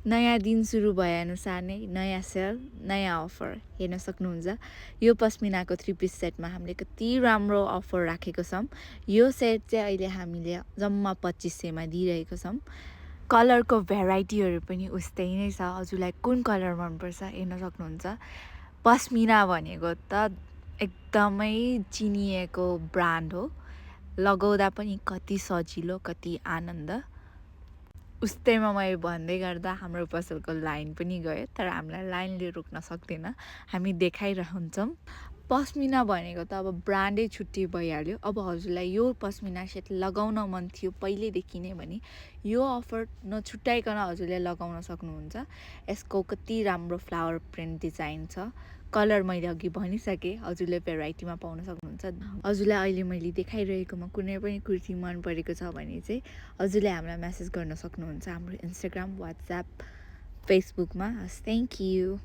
नयाँ दिन सुरु भएअनुसार नै नयाँ सेल, नयाँ अफर हेर्न सक्नुहुन्छ। यो पस्मिनाको 3 पिस सेटमा हामीले कति राम्रो अफर राखेको छौँ। यो सेट चाहिँ अहिले हामीले जम्मा 2500 मा दिइरहेको छौँ। कलरको भेराइटीहरू पनि उस्तै नै छ। हजुरलाई कुन कलर मनपर्छ हेर्न सक्नुहुन्छ। पस्मिना भनेको त एकदमै चिनिएको ब्रान्ड हो। लगाउँदा पनि कति सजिलो, कति आनन्द। उस्तैमा मैले भन्दै गर्दा हाम्रो पसलको लाइन पनि गयो, तर हामीलाई लाइनले रोक्न सक्दैन। हामी देखाइरहन्छौँ। पस्मिना भनेको त अब ब्रान्डै छुट्टै भइहाल्यो। अब हजुरलाई यो पस्मिना सेट लगाउन मन थियो पहिल्यैदेखि नै भने यो अफर नछुट्याइकन हजुरले लगाउन सक्नुहुन्छ। यसको कति राम्रो फ्लावर प्रिन्ट डिजाइन छ। कलर मैले अघि भनिसकेँ, हजुरले भेराइटीमा पाउन सक्नुहुन्छ। हजुरलाई अहिले मैले देखाइरहेकोमा कुनै पनि कुर्ती मन परेको छ भने चाहिँ हजुरले हामीलाई मेसेज गर्न सक्नुहुन्छ हाम्रो इन्स्टाग्राम, वाट्सएप, फेसबुकमा। हस्, थ्याङ्क यू।